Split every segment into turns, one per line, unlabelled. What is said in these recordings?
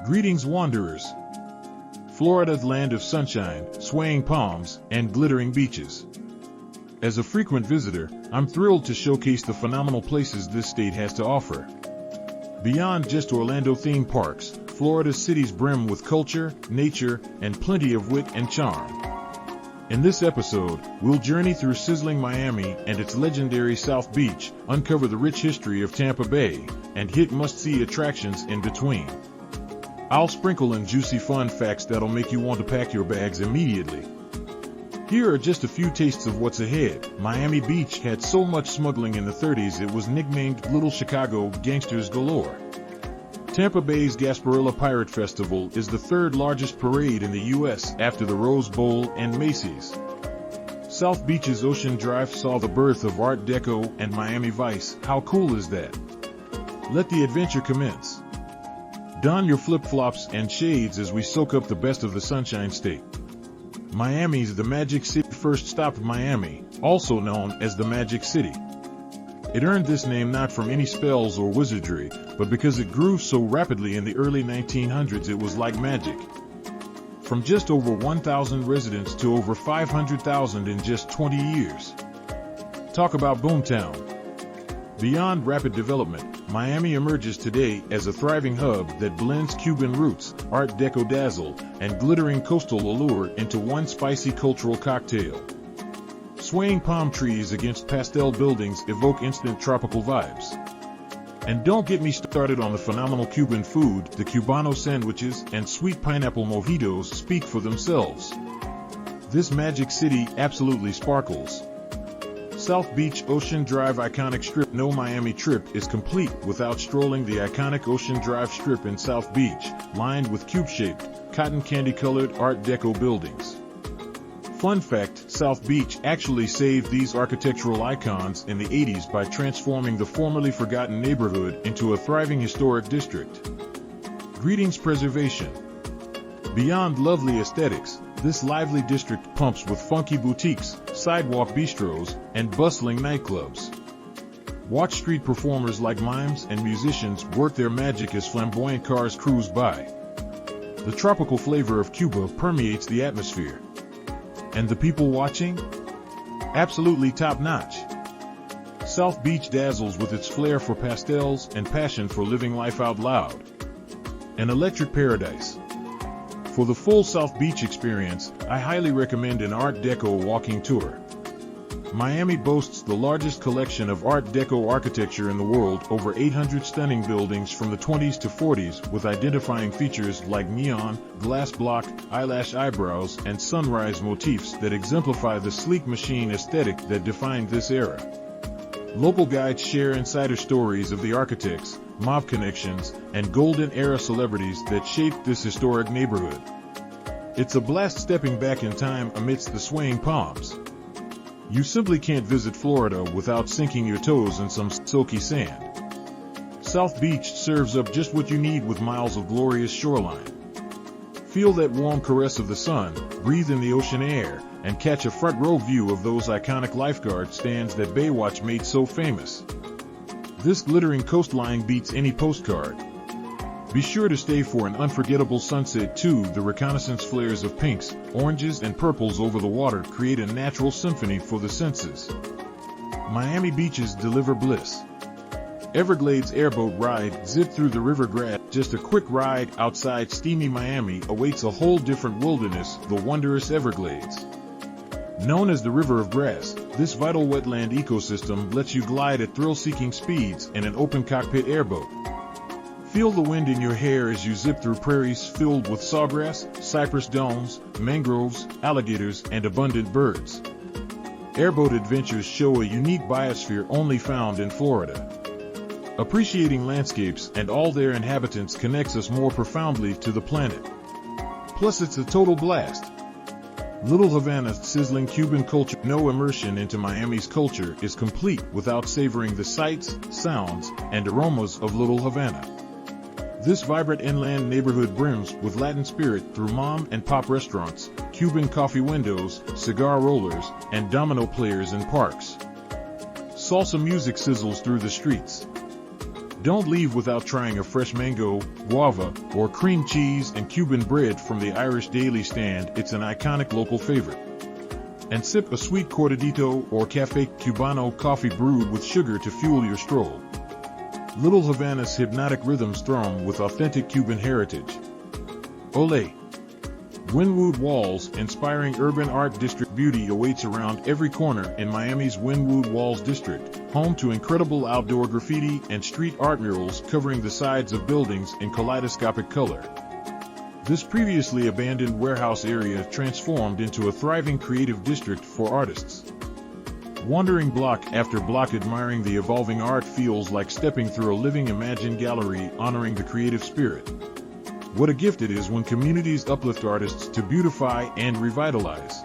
Greetings, wanderers. Florida's land of sunshine, swaying palms, and glittering beaches. As a frequent visitor, I'm thrilled to showcase the phenomenal places this state has to offer. Beyond just Orlando theme parks, Florida's cities brim with culture, nature, and plenty of wit and charm. In this episode, we'll journey through sizzling Miami and its legendary South Beach, uncover the rich history of Tampa Bay, and hit must-see attractions in between. I'll sprinkle in juicy fun facts that'll make you want to pack your bags immediately. Here are just a few tastes of what's ahead. Miami Beach had so much smuggling in the 30s it was nicknamed Little Chicago, gangsters galore. Tampa Bay's Gasparilla Pirate Festival is the third largest parade in the U.S. after the Rose Bowl and Macy's. South Beach's Ocean Drive saw the birth of Art Deco and Miami Vice. How cool is that? Let the adventure commence. Don your flip-flops and shades as we soak up the best of the Sunshine State. Miami's the Magic City. First stop, Miami, also known as the Magic City. It earned this name not from any spells or wizardry, but because it grew so rapidly in the early 1900s it was like magic. From just over 1,000 residents to over 500,000 in just 20 years. Talk about boomtown. Beyond rapid development, Miami emerges today as a thriving hub that blends Cuban roots, Art Deco dazzle, and glittering coastal allure into one spicy cultural cocktail. Swaying palm trees against pastel buildings evoke instant tropical vibes. And don't get me started on the phenomenal Cuban food. The Cubano sandwiches and sweet pineapple mojitos speak for themselves. This Magic City absolutely sparkles. South Beach Ocean Drive iconic strip. No Miami trip is complete without strolling the iconic Ocean Drive strip in South Beach, lined with cube-shaped, cotton candy-colored Art Deco buildings. Fun fact, South Beach actually saved these architectural icons in the 80s by transforming the formerly forgotten neighborhood into a thriving historic district. Greetings, preservation. Beyond lovely aesthetics, this lively district pumps with funky boutiques, sidewalk bistros, and bustling nightclubs. Watch street performers like mimes and musicians work their magic as flamboyant cars cruise by. The tropical flavor of Cuba permeates the atmosphere. And the people watching? Absolutely top-notch. South Beach dazzles with its flair for pastels and passion for living life out loud. An electric paradise. For the full South Beach experience, I highly recommend an Art Deco walking tour. Miami boasts the largest collection of Art Deco architecture in the world, over 800 stunning buildings from the 20s to 40s with identifying features like neon, glass block, eyelash eyebrows, and sunrise motifs that exemplify the sleek machine aesthetic that defined this era. Local guides share insider stories of the architects, mob connections, and golden era celebrities that shaped this historic neighborhood. It's a blast stepping back in time amidst the swaying palms. You simply can't visit Florida without sinking your toes in some silky sand. South Beach serves up just what you need with miles of glorious shoreline. Feel that warm caress of the sun, breathe in the ocean air, and catch a front row view of those iconic lifeguard stands that Baywatch made so famous. This glittering coastline beats any postcard. Be sure to stay for an unforgettable sunset too. The reconnaissance flares of pinks, oranges, and purples over the water create a natural symphony for the senses. Miami beaches deliver bliss. Everglades airboat ride, zip through the river grass. Just a quick ride outside steamy Miami awaits a whole different wilderness, the wondrous Everglades. Known as the River of Grass, this vital wetland ecosystem lets you glide at thrill-seeking speeds in an open cockpit airboat. Feel the wind in your hair as you zip through prairies filled with sawgrass, cypress domes, mangroves, alligators, and abundant birds. Airboat adventures show a unique biosphere only found in Florida. Appreciating landscapes and all their inhabitants connects us more profoundly to the planet. Plus, it's a total blast. Little Havana's sizzling Cuban culture. No immersion into Miami's culture is complete without savoring the sights, sounds, and aromas of Little Havana. This vibrant inland neighborhood brims with Latin spirit through mom and pop restaurants, Cuban coffee windows, cigar rollers, and domino players in parks. Salsa music sizzles through the streets. Don't leave without trying a fresh mango, guava, or cream cheese and Cuban bread from the Irish Daily Stand. It's an iconic local favorite. And sip a sweet cortadito or café cubano coffee brewed with sugar to fuel your stroll. Little Havana's hypnotic rhythms thrum with authentic Cuban heritage. Olé! Wynwood Walls, inspiring urban art district beauty awaits around every corner in Miami's Wynwood Walls district, home to incredible outdoor graffiti and street art murals covering the sides of buildings in kaleidoscopic color. This previously abandoned warehouse area transformed into a thriving creative district for artists. Wandering block after block admiring the evolving art feels like stepping through a living imagined gallery honoring the creative spirit. What a gift it is when communities uplift artists to beautify and revitalize.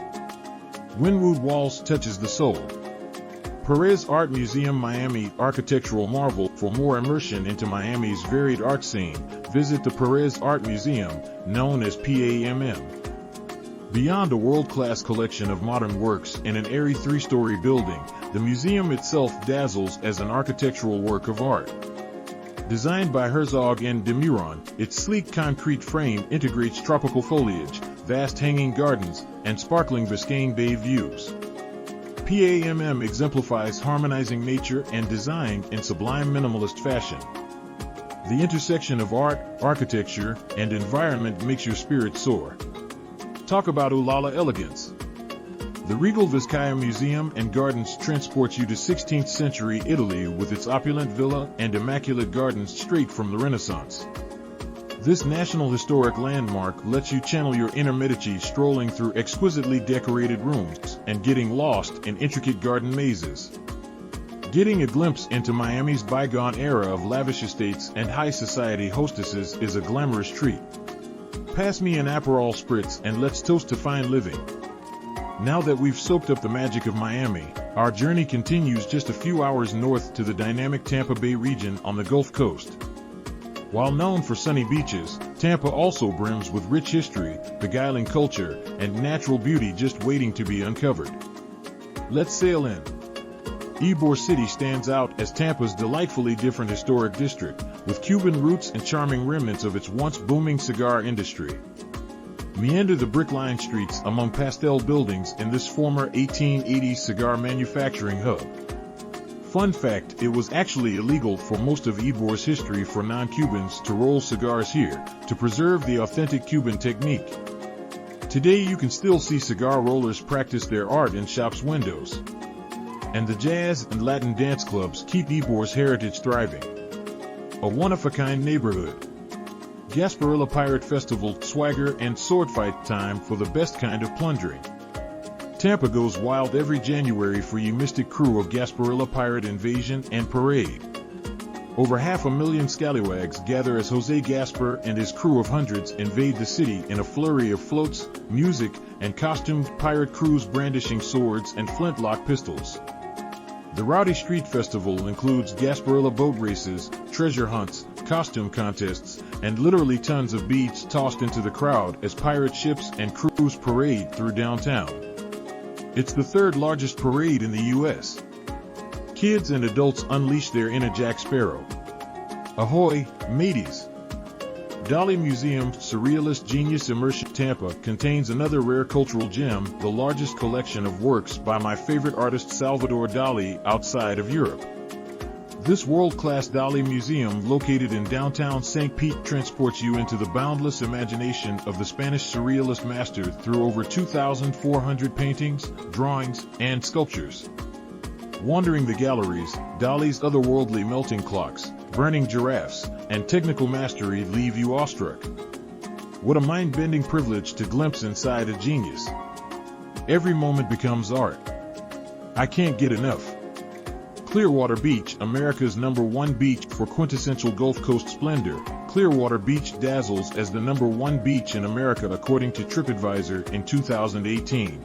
Wynwood Walls touches the soul. Perez Art Museum Miami Architectural Marvel. For more immersion into Miami's varied art scene, visit the Perez Art Museum, known as PAMM. Beyond a world-class collection of modern works in an airy three-story building, the museum itself dazzles as an architectural work of art. Designed by Herzog and de Meuron, its sleek concrete frame integrates tropical foliage, vast hanging gardens, and sparkling Biscayne Bay views. PAMM exemplifies harmonizing nature and design in sublime minimalist fashion. The intersection of art, architecture, and environment makes your spirit soar. Talk about Ulala elegance. The Regal Vizcaya Museum and Gardens transports you to 16th century Italy with its opulent villa and immaculate gardens straight from the Renaissance. This National Historic Landmark lets you channel your inner Medici strolling through exquisitely decorated rooms and getting lost in intricate garden mazes. Getting a glimpse into Miami's bygone era of lavish estates and high society hostesses is a glamorous treat. Pass me an Aperol Spritz and let's toast to fine living. Now that we've soaked up the magic of Miami, our journey continues just a few hours north to the dynamic Tampa Bay region on the Gulf Coast. While known for sunny beaches, Tampa also brims with rich history, beguiling culture, and natural beauty just waiting to be uncovered. Let's sail in. Ybor City stands out as Tampa's delightfully different historic district, with Cuban roots and charming remnants of its once booming cigar industry. Meander the brick-lined streets among pastel buildings in this former 1880s cigar manufacturing hub. Fun fact, it was actually illegal for most of Ybor's history for non-Cubans to roll cigars here, to preserve the authentic Cuban technique. Today you can still see cigar rollers practice their art in shops' windows. And the jazz and Latin dance clubs keep Ybor's heritage thriving. A one-of-a-kind neighborhood. Gasparilla Pirate Festival, swagger and swordfight time for the best kind of plundering. Tampa goes wild every January for you mystic crew of Gasparilla Pirate Invasion and Parade. Over 500,000 scallywags gather as Jose Gaspar and his crew of hundreds invade the city in a flurry of floats, music, and costumed pirate crews brandishing swords and flintlock pistols. The Rowdy Street Festival includes Gasparilla boat races, treasure hunts, costume contests, and literally tons of beads tossed into the crowd as pirate ships and crews parade through downtown. It's the third largest parade in the U.S. Kids and adults unleash their inner Jack Sparrow. Ahoy, mateys! Dali Museum's Surrealist Genius Immersion Tampa contains another rare cultural gem, the largest collection of works by my favorite artist Salvador Dali outside of Europe. This world-class Dali Museum, located in downtown St. Pete, transports you into the boundless imagination of the Spanish Surrealist master through over 2,400 paintings, drawings, and sculptures. Wandering the galleries, Dali's otherworldly melting clocks, burning giraffes, and technical mastery leave you awestruck. What a mind-bending privilege to glimpse inside a genius. Every moment becomes art. I can't get enough. Clearwater Beach, America's #1 beach for quintessential Gulf Coast splendor. Clearwater Beach dazzles as the #1 beach in America according to TripAdvisor in 2018.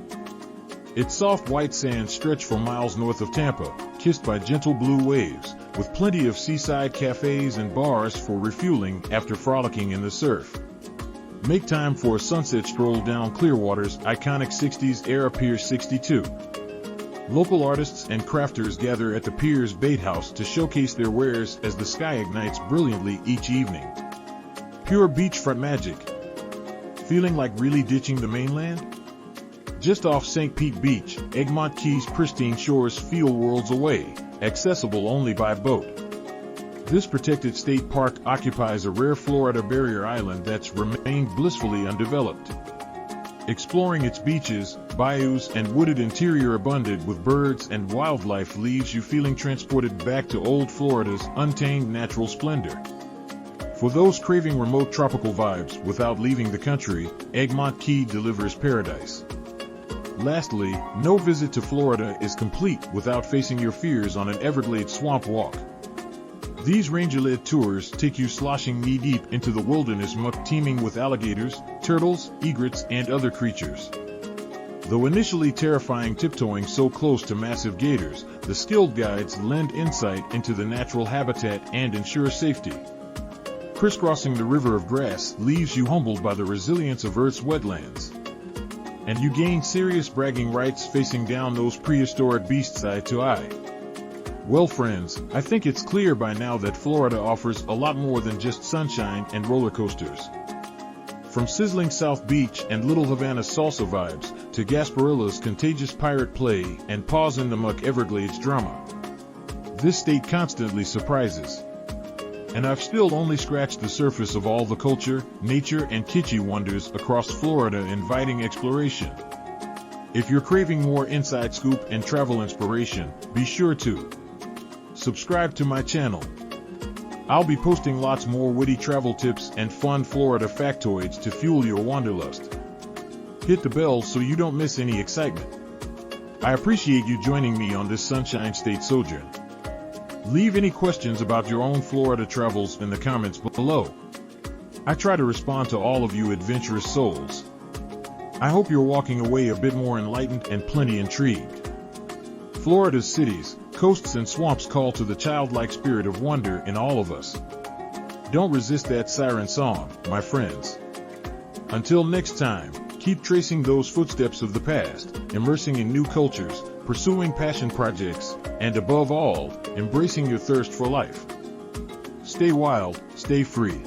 Its soft white sands stretch for miles north of Tampa, kissed by gentle blue waves, with plenty of seaside cafes and bars for refueling after frolicking in the surf. Make time for a sunset stroll down Clearwater's iconic 60s era Pier 62. Local artists and crafters gather at the Pier's Bait House to showcase their wares as the sky ignites brilliantly each evening. Pure beachfront magic. Feeling like really ditching the mainland? Just off St. Pete Beach, Egmont Key's pristine shores feel worlds away, accessible only by boat. This protected state park occupies a rare Florida barrier island that's remained blissfully undeveloped. Exploring its beaches, bayous, and wooded interior abundant with birds and wildlife leaves you feeling transported back to old Florida's untamed natural splendor. For those craving remote tropical vibes without leaving the country, Egmont Key delivers paradise. Lastly, no visit to Florida is complete without facing your fears on an Everglades swamp walk. These ranger-led tours take you sloshing knee-deep into the wilderness muck teeming with alligators, turtles, egrets, and other creatures. Though initially terrifying tiptoeing so close to massive gators, the skilled guides lend insight into the natural habitat and ensure safety. Crisscrossing the river of grass leaves you humbled by the resilience of Earth's wetlands. And you gain serious bragging rights facing down those prehistoric beasts eye to eye. Well friends, I think it's clear by now that Florida offers a lot more than just sunshine and roller coasters. From sizzling South Beach and Little Havana salsa vibes, to Gasparilla's contagious pirate play and Paws in the Muck Everglades drama. This state constantly surprises. And I've still only scratched the surface of all the culture, nature, and kitschy wonders across Florida inviting exploration. If you're craving more inside scoop and travel inspiration, be sure to subscribe to my channel. I'll be posting lots more witty travel tips and fun Florida factoids to fuel your wanderlust. Hit the bell so you don't miss any excitement. I appreciate you joining me on this Sunshine State sojourn. Leave any questions about your own Florida travels in the comments below. I try to respond to all of you adventurous souls. I hope you're walking away a bit more enlightened and plenty intrigued. Florida's cities, coasts, and swamps call to the childlike spirit of wonder in all of us. Don't resist that siren song, my friends. Until next time, keep tracing those footsteps of the past, immersing in new cultures, pursuing passion projects, and above all, embracing your thirst for life. Stay wild, stay free.